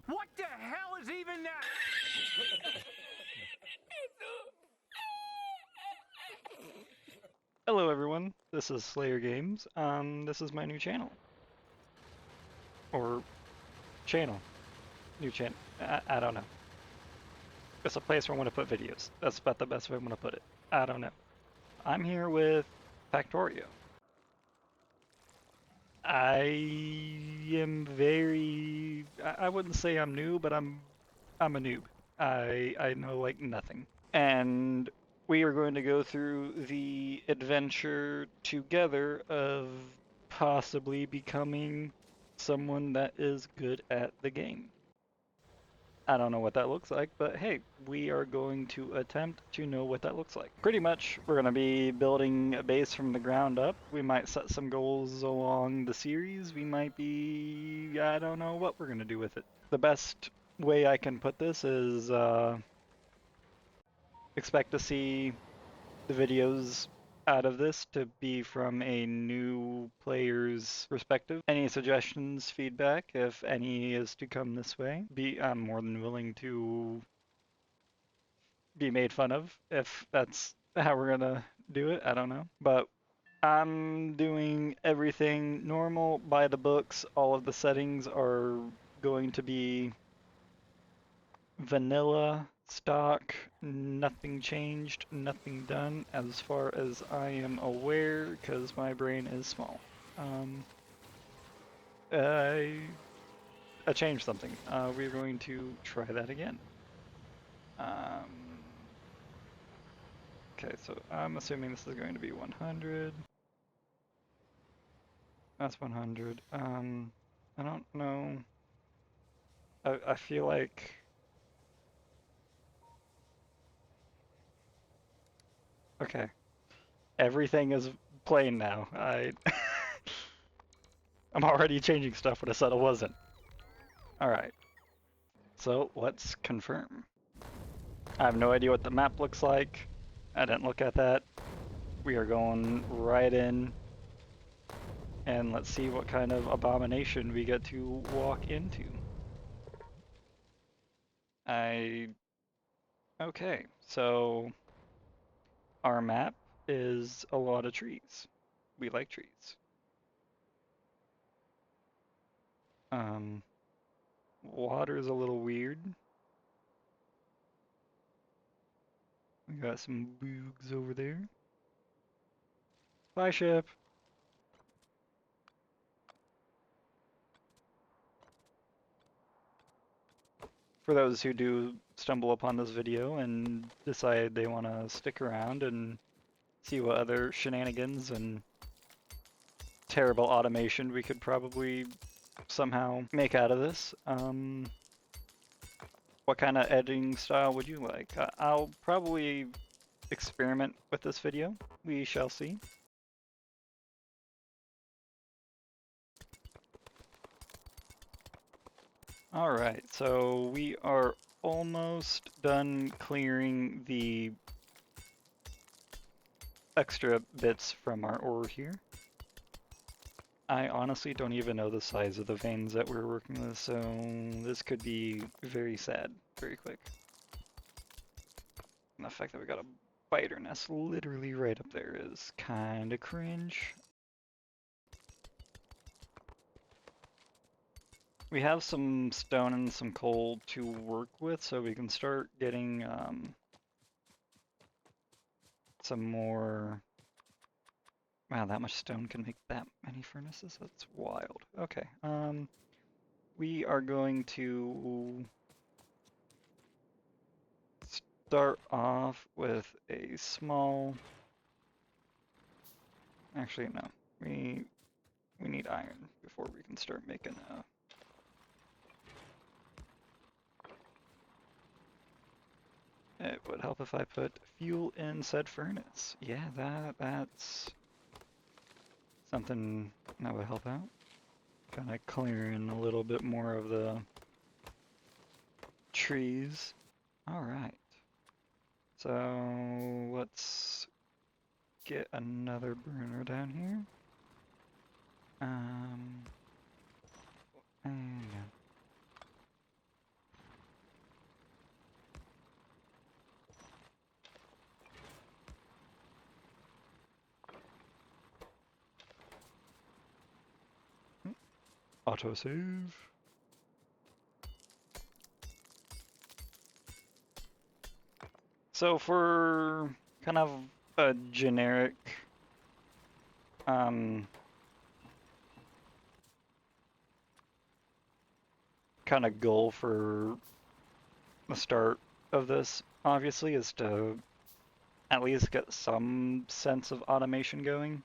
What the hell is even that? Hello everyone, this is Slayer Games. This is my new channel. Or channel. New channel. I don't know. It's a place where I want to put videos. That's about the best way I'm going to put it. I don't know. I'm here with Factorio. I am very... I wouldn't say I'm new, but I'm a noob. I know like nothing. And we are going to go through the adventure together of possibly becoming someone that is good at the game. I don't know what that looks like, but hey, we are going to attempt to know what that looks like. Pretty much, we're going to be building a base from the ground up. We might set some goals along the series. We might be... I don't know what we're going to do with it. The best way I can put this is expect to see the videos out of this to be from a new player's perspective. Any suggestions, feedback, if any is to come this way, I'm more than willing to be made fun of if that's how we're gonna do it. I don't know. But I'm doing everything normal by the books. All of the settings are going to be vanilla stock, nothing changed, nothing done as far as I am aware, because my brain is small. I changed something. We're going to try that again. Okay, so I'm assuming this is going to be 100. That's 100. I don't know. I feel like... Okay. Everything is plain now. I'm already changing stuff when I said I wasn't. Alright. So let's confirm. I have no idea what the map looks like. I didn't look at that. We are going right in. And let's see what kind of abomination we get to walk into. Okay, so our map is a lot of trees. We like trees. Water's a little weird. We got some boogs over there. Bye, ship. For those who do stumble upon this video and decide they want to stick around and see what other shenanigans and terrible automation we could probably somehow make out of this, what kind of editing style would you like? I'll probably experiment with this video. We shall see. Alright, so we are almost done clearing the extra bits from our ore here. I honestly don't even know the size of the veins that we're working with, so this could be very sad very quick. And the fact that we got a spider nest literally right up there is kinda cringe. We have some stone and some coal to work with, so we can start getting some more... Wow, that much stone can make that many furnaces? That's wild. Okay, we are going to start off with a small... Actually, no. We need iron before we can start making a... It would help if I put fuel in said furnace. Yeah, that's something that would help out. Kind of clearing a little bit more of the trees. Alright. So let's get another burner down here. And Autosave. So for kind of a generic kind of goal for the start of this, obviously, is to at least get some sense of automation going.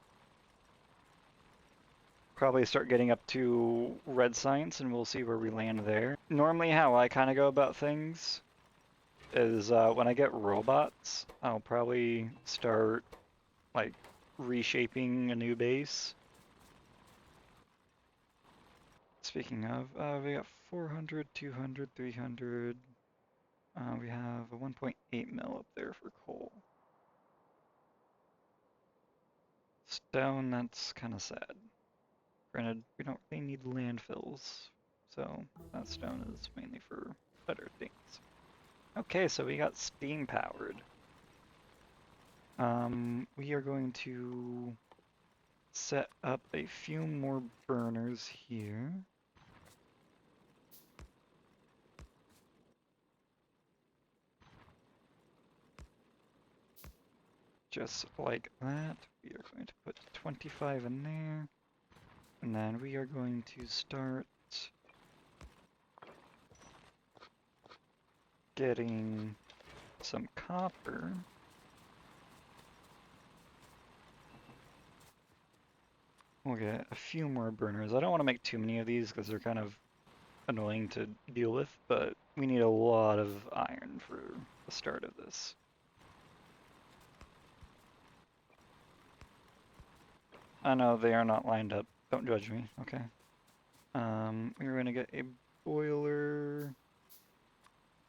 Probably start getting up to red science and we'll see where we land there. Normally how I kind of go about things is when I get robots, I'll probably start like reshaping a new base. Speaking of, we got 400, 200, 300. We have a 1.8 mil up there for coal. Stone, that's kind of sad. Granted, we don't really need landfills, so that stone is mainly for better things. Okay, so we got steam powered. We are going to set up a few more burners here. Just like that. We are going to put 25 in there. And then we are going to start getting some copper. We'll get a few more burners. I don't want to make too many of these because they're kind of annoying to deal with, but we need a lot of iron for the start of this. I know they are not lined up. Don't judge me, okay? We're gonna get a boiler,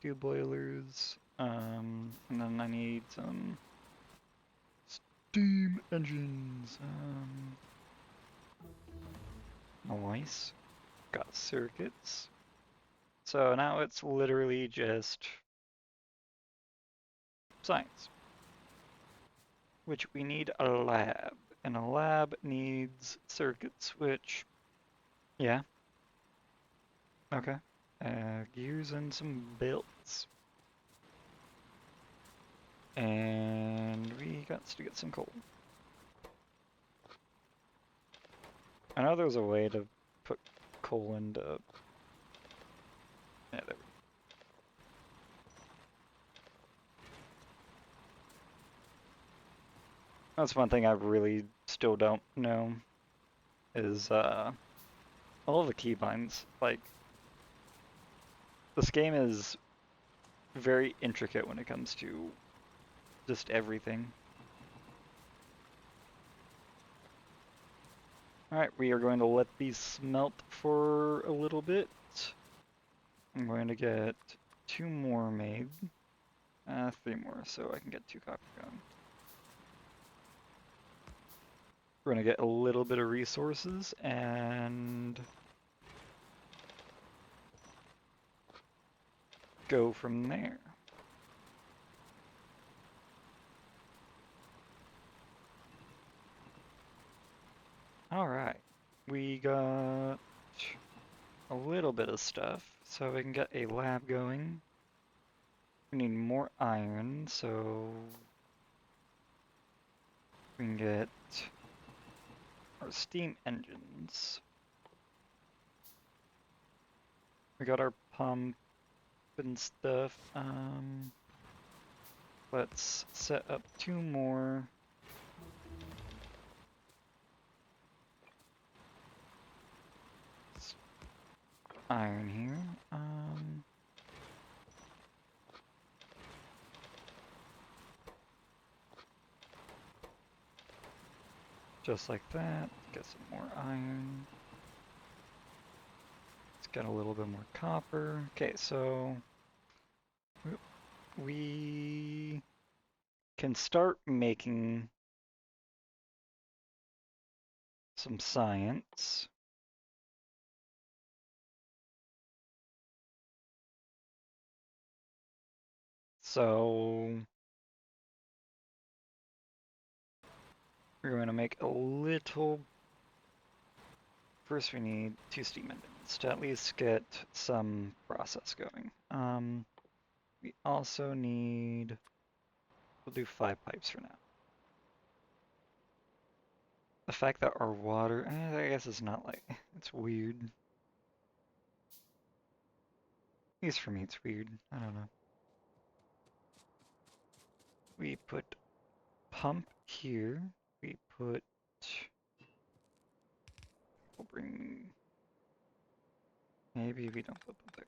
2 boilers, and then I need some steam engines. Nice. Got circuits. So now it's literally just science, which we need a lab, and a lab needs circuits, which, yeah, okay. Gears and some belts. And we got to get some coal. I know there's a way to put coal into... Yeah, there we go. That's one thing I really still don't know, is all of the keybinds. Like, this game is very intricate when it comes to just everything. Alright, we are going to let these smelt for a little bit. I'm going to get 2 more made. 3 more, so I can get 2 copper going. We're going to get a little bit of resources and go from there. Alright, we got a little bit of stuff, so we can get a lab going. We need more iron, so we can get our steam engines. We got our pump and stuff. Let's set up 2 more. Iron here. Just like that. Get some more iron. Let's get a little bit more copper. Okay, so we can start making some science. So we're going to make a little first we need 2 steam engines to at least get some process going. We also need, we'll do 5 pipes for now. The fact that our water, I guess it's not like, it's weird. At least for me it's weird, I don't know. We put pump here, we put, we'll bring, maybe we don't put pump there.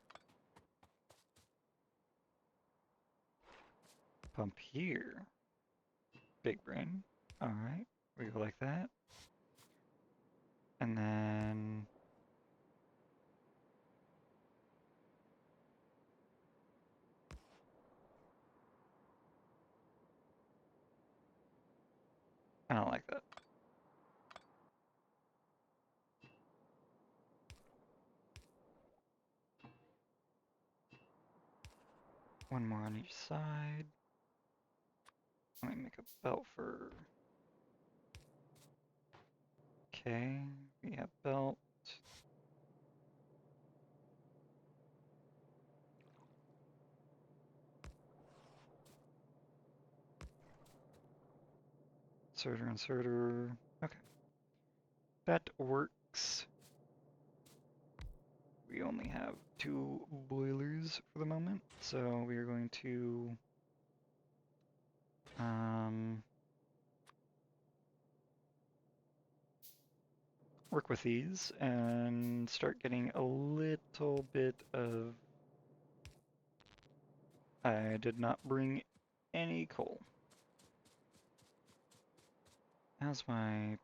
Pump here, big brain, alright, we go like that. And then I don't like that. One more on each side. Let me make a belt for. Okay, we have belt. Inserter. Okay. That works. We only have 2 boilers for the moment, so we are going to work with these and start getting a little bit of. I did not bring any coal. How's my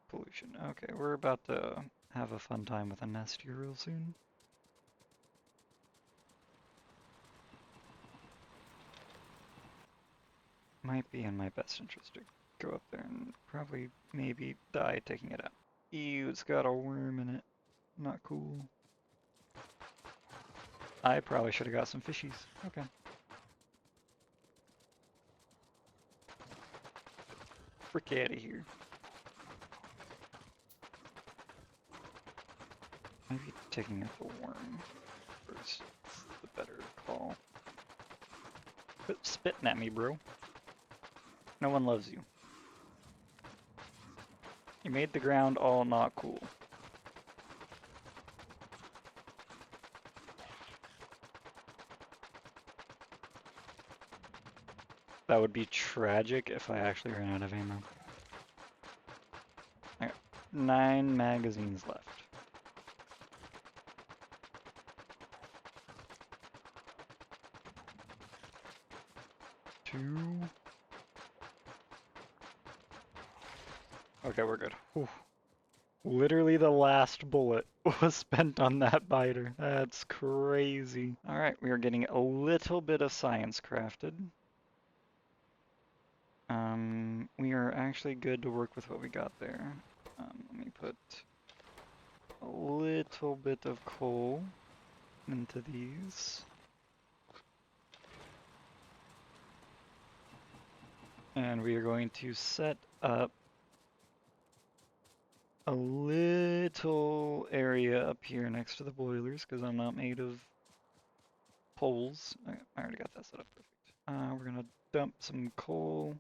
pollution? Okay, we're about to have a fun time with a nest here real soon. Might be in my best interest to go up there and probably maybe die taking it out. Ew, it's got a worm in it. Not cool. I probably should have got some fishies. Okay. Frick out of here. Maybe taking out the worm first is the better call. Quit spitting at me, bro. No one loves you. You made the ground all not cool. That would be tragic if I actually ran out of ammo. I got 9 magazines left. Okay, we're good. Whew. Literally the last bullet was spent on that biter. That's crazy. Alright, we are getting a little bit of science crafted. We are actually good to work with what we got there. Let me put a little bit of coal into these. And we are going to set up a little area up here next to the boilers because I'm not made of poles. I already got that set up perfect. We're gonna dump some coal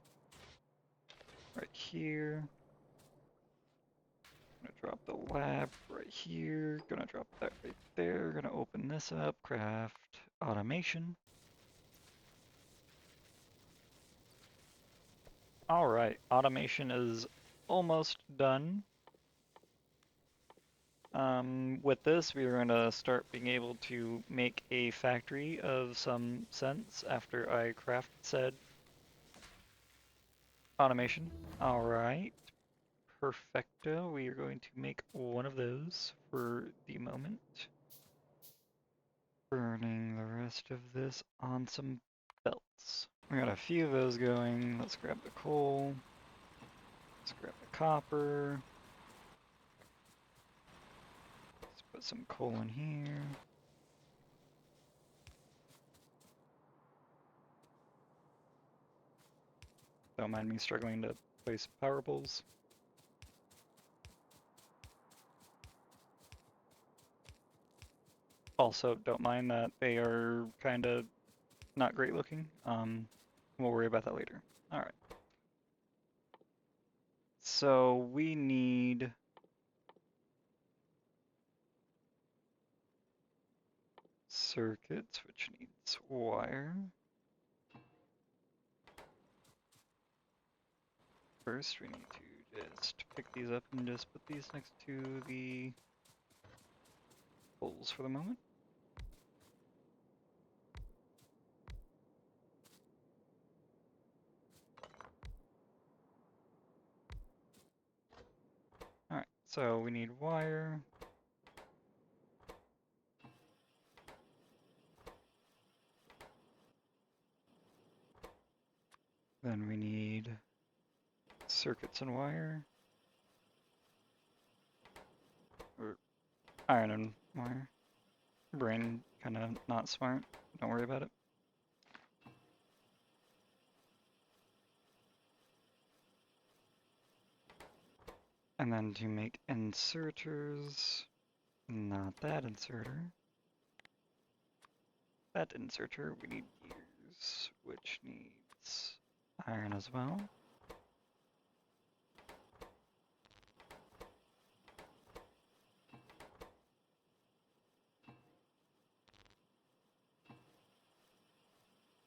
right here. Gonna drop the lab right here. Gonna drop that right there. Gonna open this up. Craft automation. All right, automation is almost done. With this, we are going to start being able to make a factory of some sense after I craft said automation. All right, perfecto. We are going to make one of those for the moment. Burning the rest of this on some belts. We got a few of those going. Let's grab the coal. Let's grab the copper. Let's put some coal in here. Don't mind me struggling to place power poles. also don't mind that they are kind of not great looking. We'll worry about that later. All right. So we need circuits, which needs wire. First, we need to just pick these up and just put these next to the poles for the moment. All right, so we need wire. Then we need circuits and wire. Or iron and wire. Brain kind of not smart. Don't worry about it. And then to make inserters, not that inserter. That inserter, we need gears, which needs iron as well.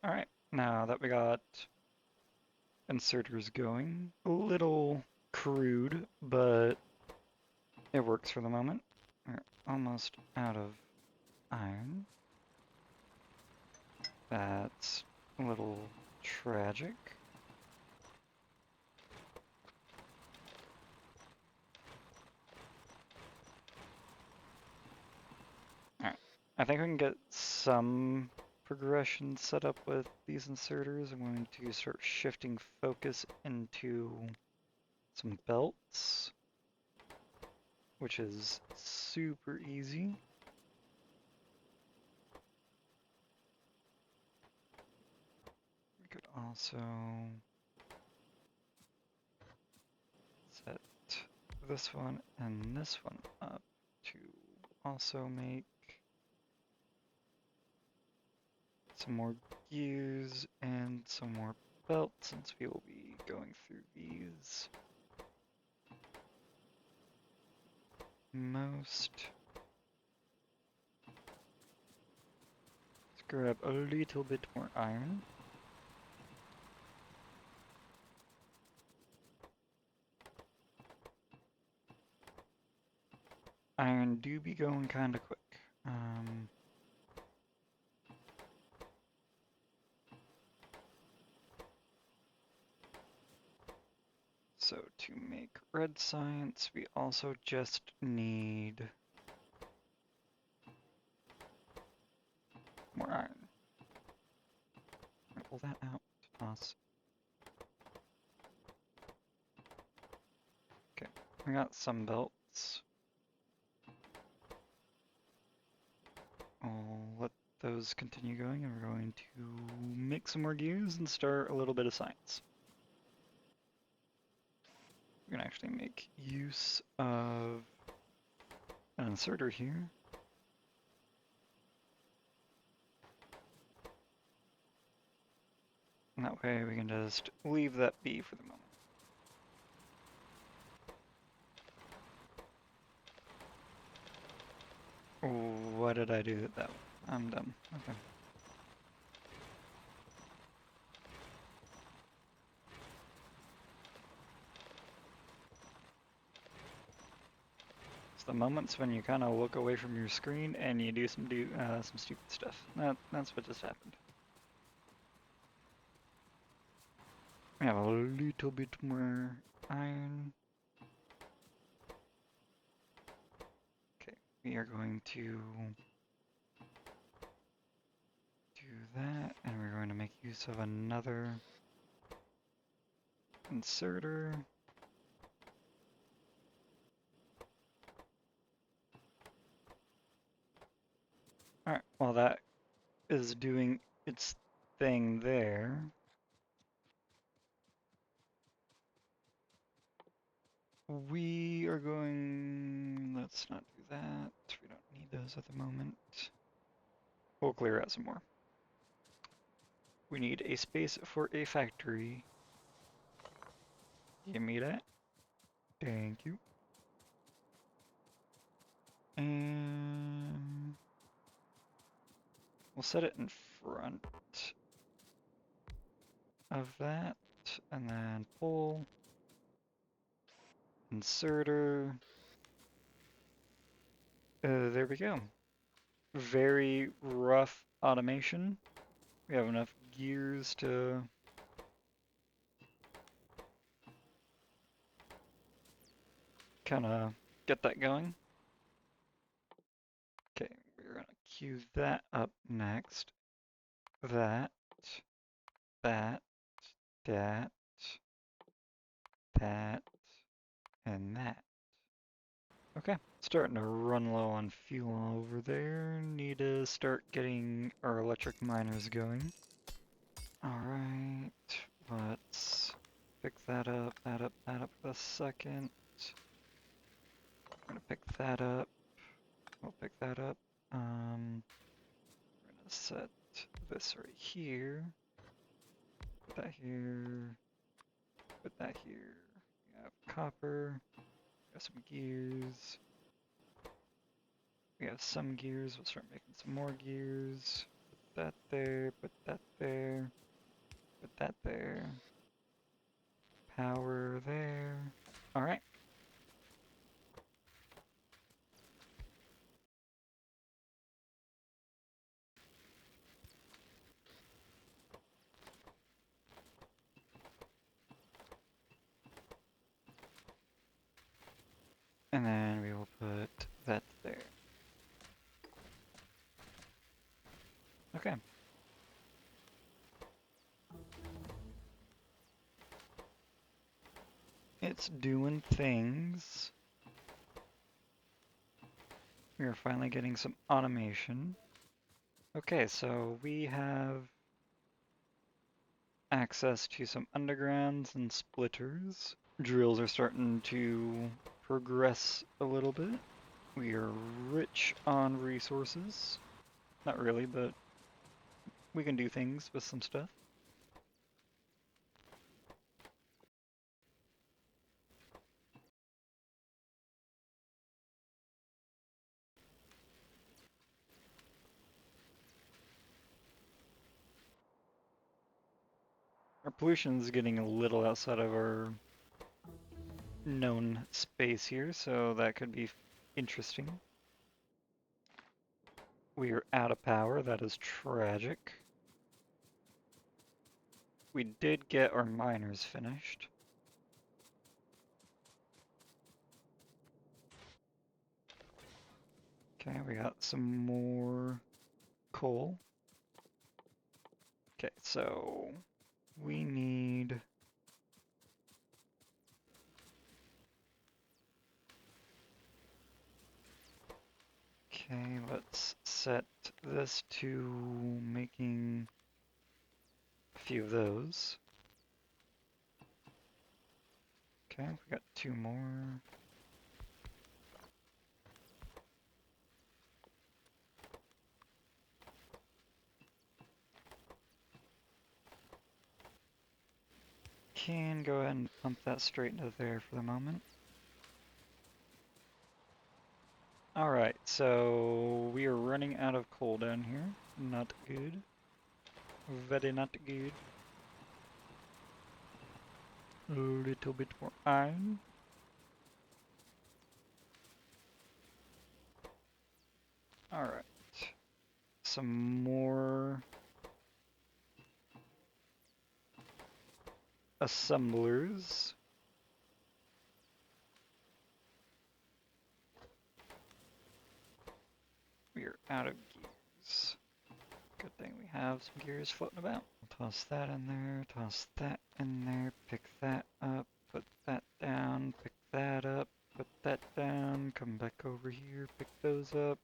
All right, now that we got inserters going, a little crude, but it works for the moment. We're almost out of iron. That's a little tragic. Alright, I think we can get some progression set up with these inserters. I'm going to start shifting focus into some belts, which is super easy. We could also set this one and this one up to also make some more gears and some more belts, since we will be going through these most. Let's grab a little bit more iron. Iron do be going kind of quick. So to make red science, we also just need more iron. Pull that out. Toss. Okay, we got some belts. I'll let those continue going, and we're going to make some more gears and start a little bit of science. We're going to actually make use of an inserter here. And that way we can just leave that be for the moment. What did I do that way? I'm dumb. Okay. It's the moments when you kind of look away from your screen and you do some stupid stuff. That's what just happened. We have a little bit more iron. Okay, we are going to do that, and we're going to make use of another inserter. Alright, while that is doing its thing there, we are going, let's not do that, we don't need those at the moment. We'll clear out some more. We need a space for a factory. Give me that. Thank you. And we'll set it in front of that, and then pull, inserter. There we go. Very rough automation. We have enough gears to kind of get that going. Okay, we're gonna queue that up next. That, that, that, that, and that. Okay, starting to run low on fuel over there. Need to start getting our electric miners going. Alright, let's pick that up for a second. We're gonna pick that up. We'll pick that up. We're gonna set this right here. Put that here. Put that here. We have copper. Got some gears. We have some gears. We'll start making some more gears. Put that there. Put that there. Put that there. Power there. Alright. And then we will put that there. Okay. It's doing things. We are finally getting some automation. Okay, so we have access to some undergrounds and splitters. Drills are starting to progress a little bit. We are rich on resources. Not really, but we can do things with some stuff. Our pollution is getting a little outside of our known space here, so that could be interesting. We are out of power, that is tragic. We did get our miners finished. Okay, we got some more coal. Okay, so we need okay, let's set this to making a few of those. Okay, we got 2 more. Can go ahead and pump that straight into there for the moment. Alright, so we are running out of coal down here. Not good. Very not good. A little bit more iron. Alright. Some more assemblers. We are out of gears. Good thing we have some gears floating about. Toss that in there, toss that in there, pick that up, put that down, pick that up, put that down, come back over here, pick those up,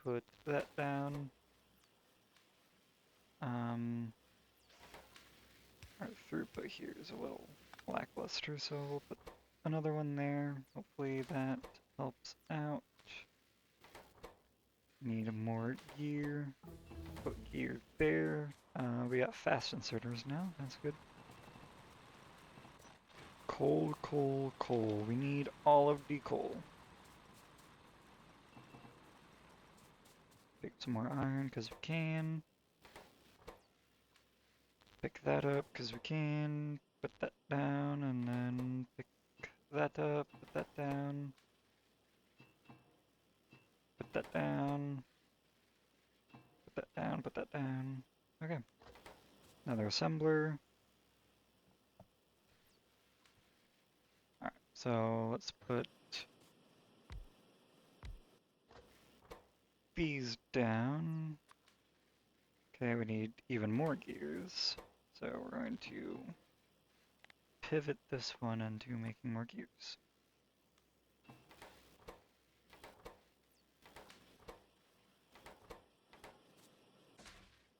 put that down. Our throughput here is a little lackluster, so we'll put another one there. Hopefully that helps out. Need more gear. Put gear there. We got fast inserters now. That's good. Coal, coal, coal. We need all of the coal. Pick some more iron because we can. Pick that up because we can. Put that down and then pick that up. Put that down. Put that down. Put that down. Put that down. Okay. Another assembler. Alright, so let's put these down. Okay, we need even more gears. So we're going to pivot this one into making more gears.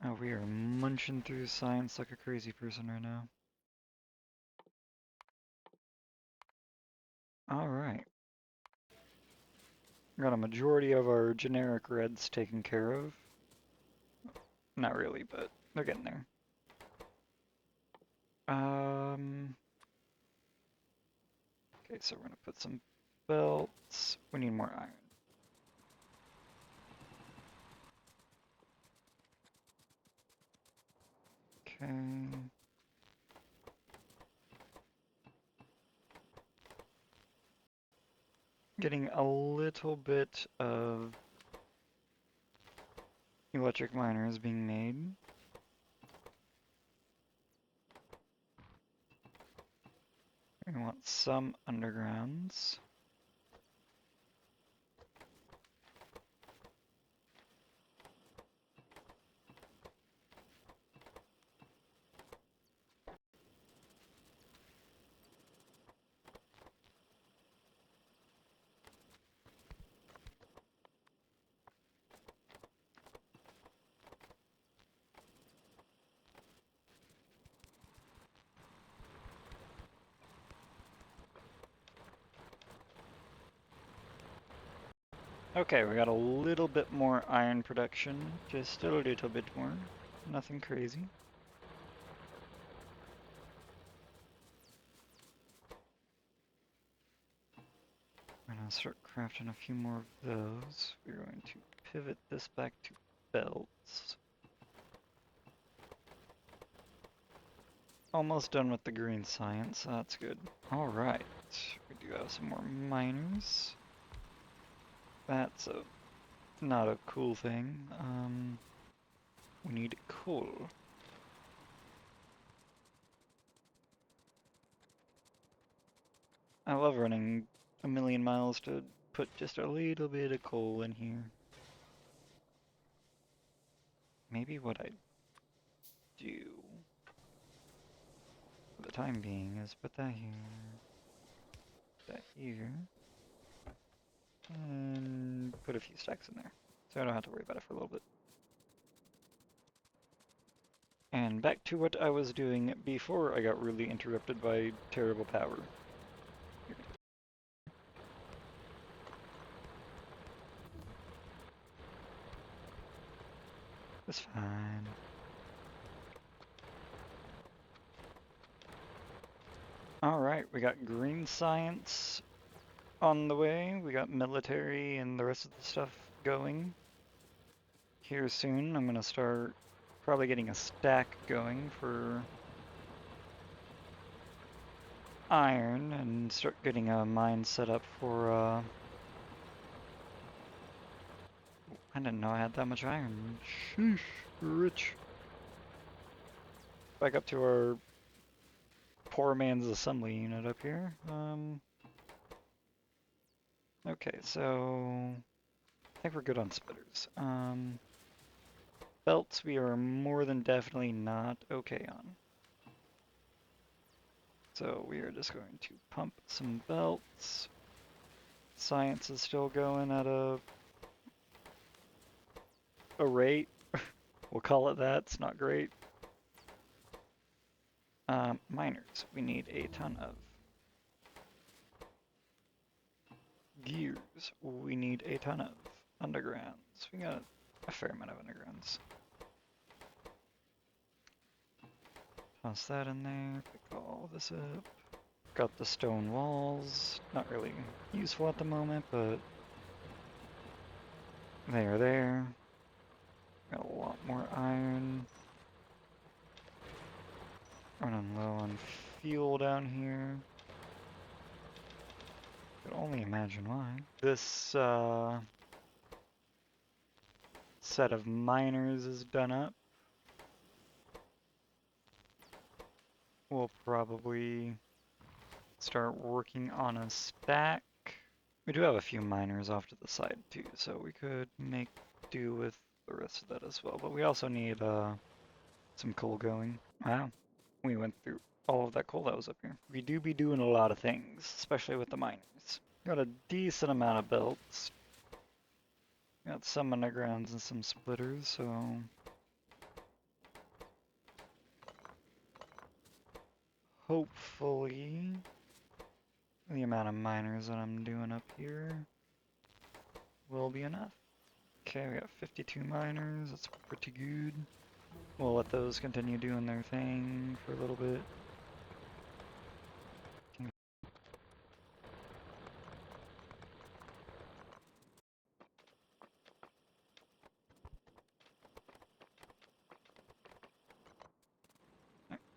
Oh, we are munching through science like a crazy person right now. Alright. Got a majority of our generic reds taken care of. Not really, but they're getting there. Okay, so we're gonna put some belts. We need more iron. Okay. Getting a little bit of electric miners being made. We want some undergrounds. Okay, we got a little bit more iron production, just a little bit more, nothing crazy. We're gonna start crafting a few more of those. We're going to pivot this back to belts. Almost done with the green science, so that's good. Alright, we do have some more miners. That's not a cool thing. We need coal. I love running a million miles to put just a little bit of coal in here. Maybe what I do for the time being is put that here, and put a few stacks in there, so I don't have to worry about it for a little bit. And back to what I was doing before I got really interrupted by terrible power. It's fine. Alright, we got green science on the way. We got military and the rest of the stuff going here soon. I'm gonna start probably getting a stack going for iron and start getting a mine set up for I didn't know I had that much iron. Sheesh, rich. Back up to our poor man's assembly unit up here. Okay, so I think we're good on splitters. Belts we are more than definitely not okay on. So we are just going to pump some belts. Science is still going at a rate. We'll call it that. It's not great. Miners, we need a ton of. Gears, we need a ton of. Undergrounds, we got a fair amount of undergrounds. Toss that in there, pick all this up. Got the stone walls, not really useful at the moment, but they are there. Got a lot more iron. Running low on fuel down here. Could only imagine why. This set of miners is done up. We'll probably start working on a stack. We do have a few miners off to the side too, so we could make do with the rest of that as well. But we also need some coal going. Wow, we went through all of that coal that was up here. We do be doing a lot of things, especially with the miners. Got a decent amount of belts. Got some undergrounds and some splitters, so hopefully the amount of miners that I'm doing up here will be enough. Okay, we got 52 miners, that's pretty good. We'll let those continue doing their thing for a little bit.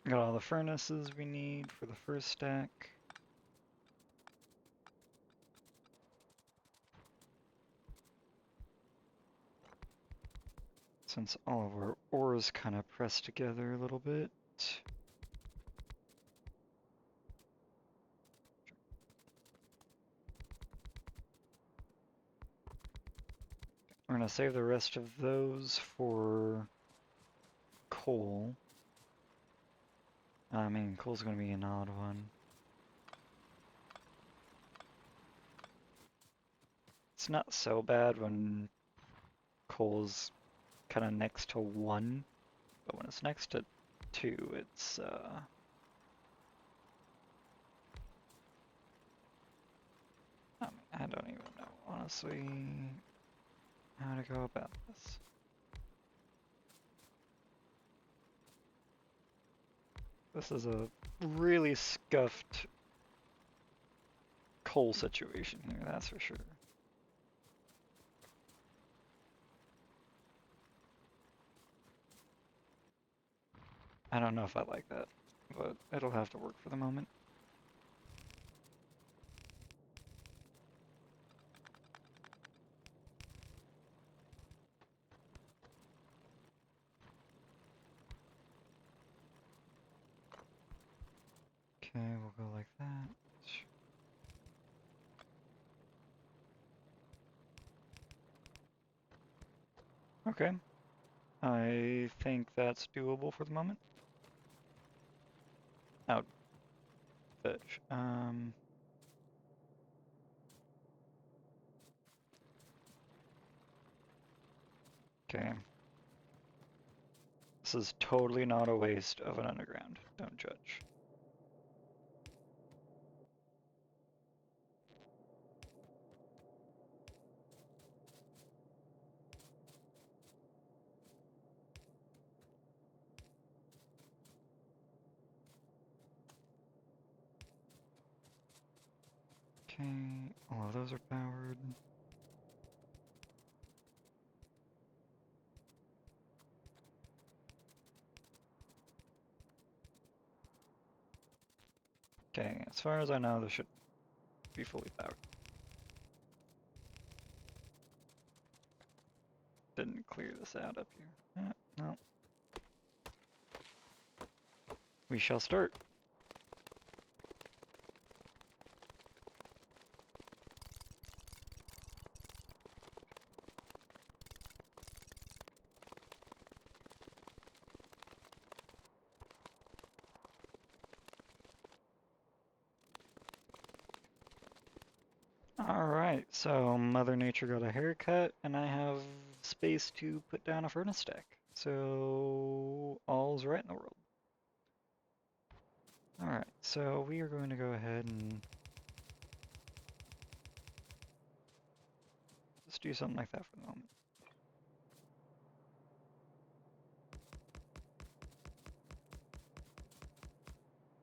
Got all the furnaces we need for the first stack. Since all of our ores kind of pressed together a little bit. We're gonna save the rest of those for coal. I mean, coal's gonna be an odd one. It's not so bad when coal's kind of next to 1, but when it's next to 2, it's I don't even know, honestly, how to go about this. This is a really scuffed coal situation here, that's for sure. I don't know if I like that, but it'll have to work for the moment. Okay, we'll go like that. Okay. I think that's doable for the moment. Out. Fetch. Okay. This is totally not a waste of an underground. Don't judge. Okay, all of those are powered. Okay, as far as I know, this should be fully powered. Didn't clear this out up here. No. We shall start. Alright, so Mother Nature got a haircut, and I have space to put down a furnace stack. So, all's right in the world. Alright, so we are going to go ahead and just do something like that for the moment.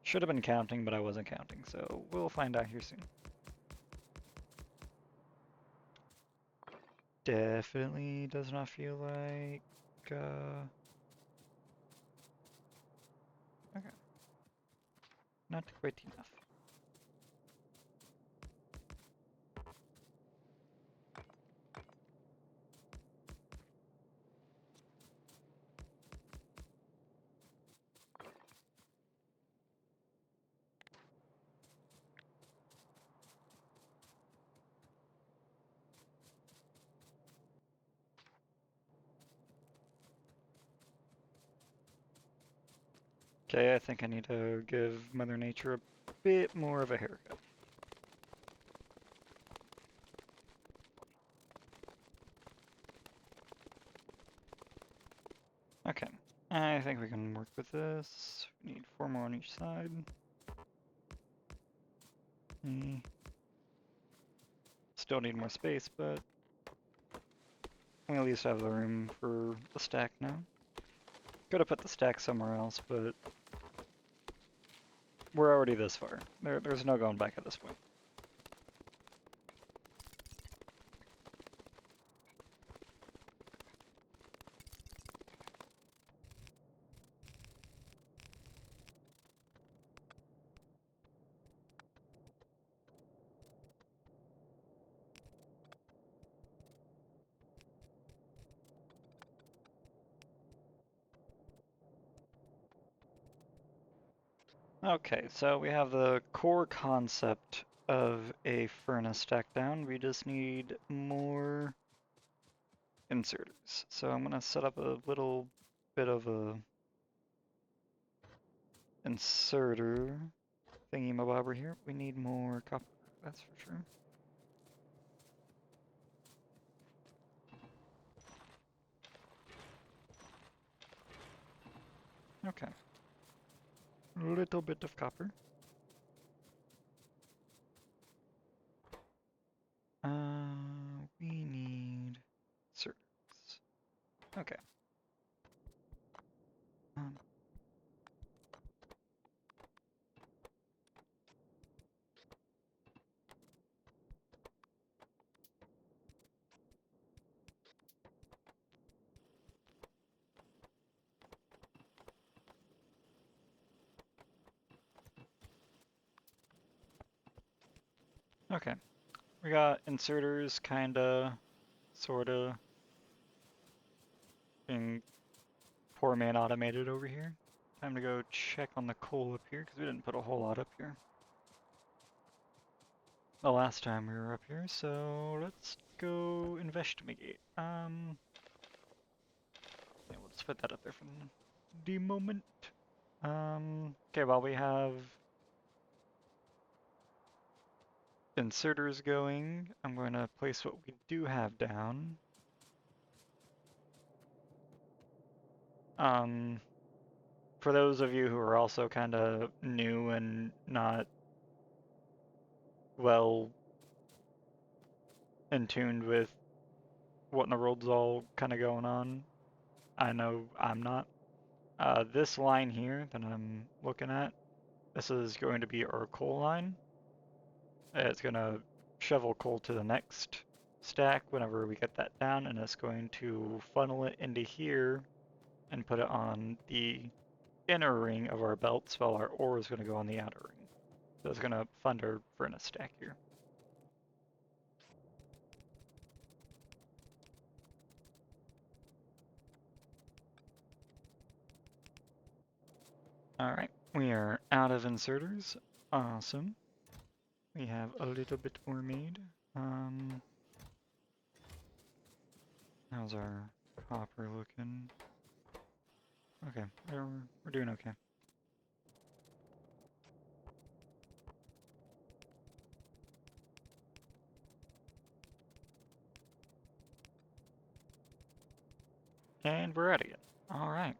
Should have been counting, but I wasn't counting, so we'll find out here soon. Definitely does not feel like... Okay. Not quite enough. Okay, I think I need to give Mother Nature a bit more of a haircut. Okay, I think we can work with this. We need 4 more on each side. Still need more space, but we at least have the room for the stack now. Could have put the stack somewhere else, but we're already this far. There's no going back at this point. Okay, so we have the core concept of a furnace stack down. We just need more inserters. So I'm gonna set up a little bit of a inserter thingy-mabobber here. We need more copper, that's for sure. Okay. A little bit of copper. We need inserters. Okay. Okay. We got inserters kinda, sorta, being poor man automated over here. Time to go check on the coal up here, because we didn't put a whole lot up here the last time we were up here, so let's go investigate. Yeah, we'll just put that up there for the moment. Okay, while we have inserters going, I'm going to place what we do have down. For those of you who are also kind of new and not well in tune with what in the world's all kind of going on, I know I'm not. This line here that I'm looking at, this is going to be our coal line. It's going to shovel coal to the next stack whenever we get that down, and it's going to funnel it into here and put it on the inner ring of our belts while our ore is going to go on the outer ring. So it's going to fund our furnace stack here. Alright, we are out of inserters. Awesome. We have a little bit more made. How's our copper looking? Okay, we're doing okay. And we're at it. Alright.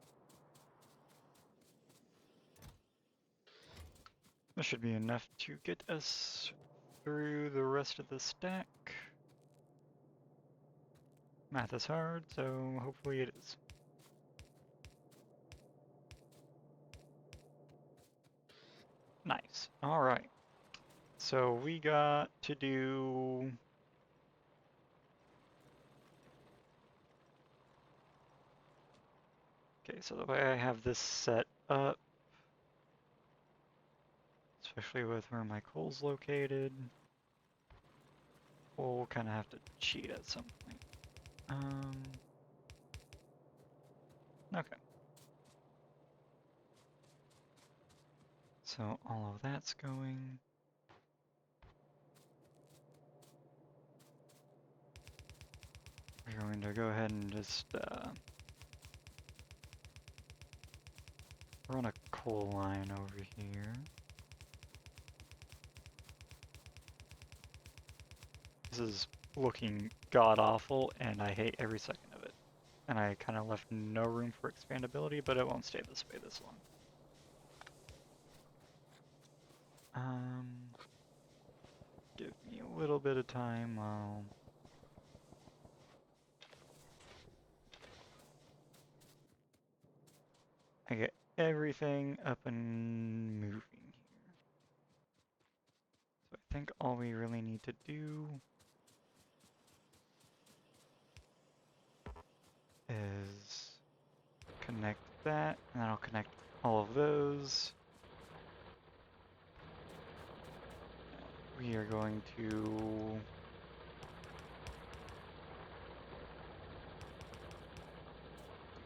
This should be enough to get us through the rest of the stack. Math is hard, so hopefully it is. Nice. All right. So we got to do. Okay, so the way I have this set up, especially with where my coal's located, we'll kind of have to cheat at some point. Okay. So all of that's going. We're going to go ahead and just run a coal line over here. This is looking god-awful, and I hate every second of it. And I kind of left no room for expandability, but it won't stay this way this long. Give me a little bit of time while I get everything up and moving here. So I think all we really need to do is connect that, and then I'll connect all of those. We are going to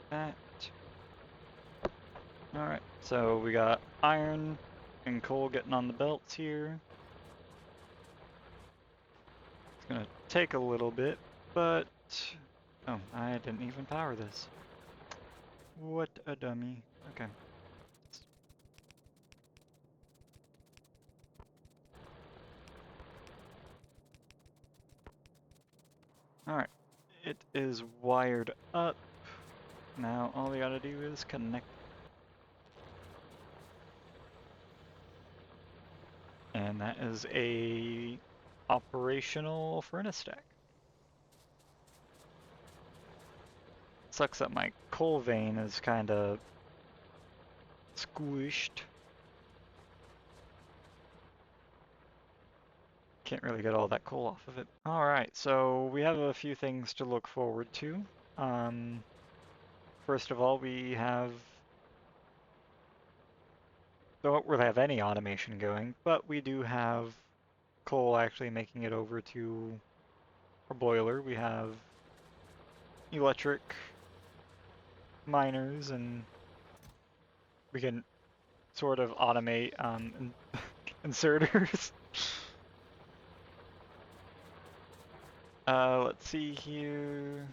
that. Alright, so we got iron and coal getting on the belts here. It's gonna take a little bit, but... Oh, I didn't even power this. What a dummy. Okay. Alright, it is wired up. Now all we gotta do is connect. And that is a operational furnace stack. Sucks that my coal vein is kinda squished. Can't really get all that coal off of it. Alright, so we have a few things to look forward to. First of all, we don't really have any automation going, but we do have coal actually making it over to our boiler. We have electric miners, and we can sort of automate inserters. Let's see here.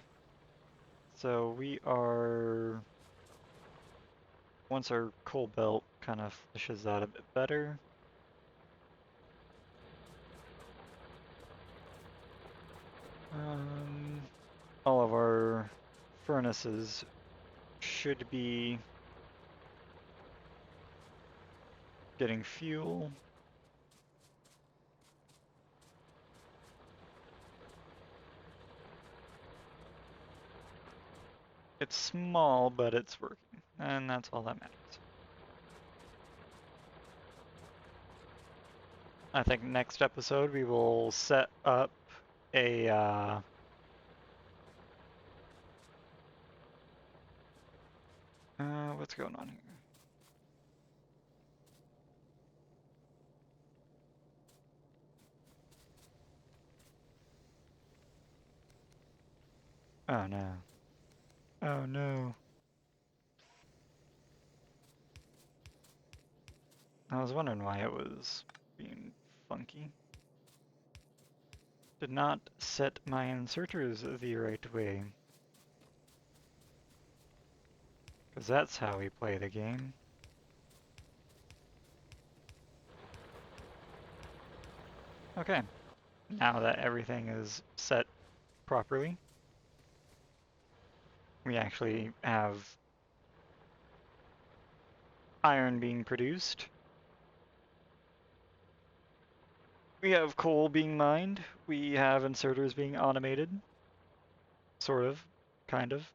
So we are, once our coal belt kind of fleshes out a bit better, all of our furnaces should be getting fuel. It's small, but it's working, and that's all that matters. I think next episode we will set up a what's going on here? Oh no. Oh no. I was wondering why it was being funky. Did not set my inserters the right way. Because that's how we play the game. Okay. Now that everything is set properly, we actually have iron being produced. We have coal being mined. We have inserters being automated. Sort of. Kind of.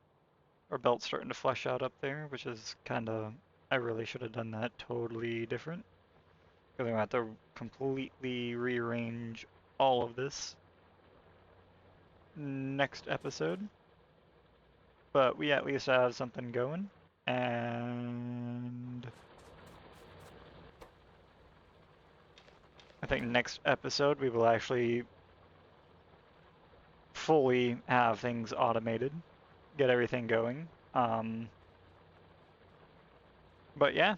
Our belt's starting to flesh out up there, which is kind of... I really should have done that totally different. Because I'm going to have to completely rearrange all of this next episode. But we at least have something going. And I think next episode we will actually fully have things automated, get everything going. But yeah,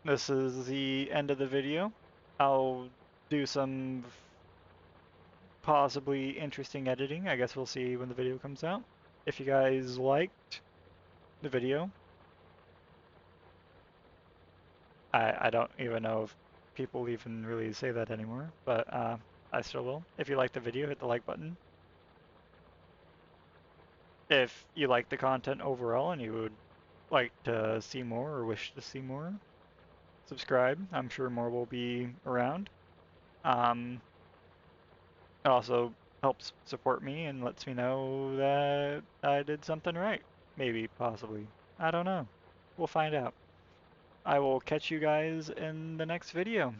this is the end of the video. I'll do some possibly interesting editing. I guess we'll see when the video comes out. If you guys liked the video, I don't even know if people even really say that anymore, but I still will. If you like the video, hit the like button. If you like the content overall and you would like to see more or wish to see more, subscribe. I'm sure more will be around. Um, it also helps support me and lets me know that I did something right. Maybe, possibly. I don't know. We'll find out. I will catch you guys in the next video.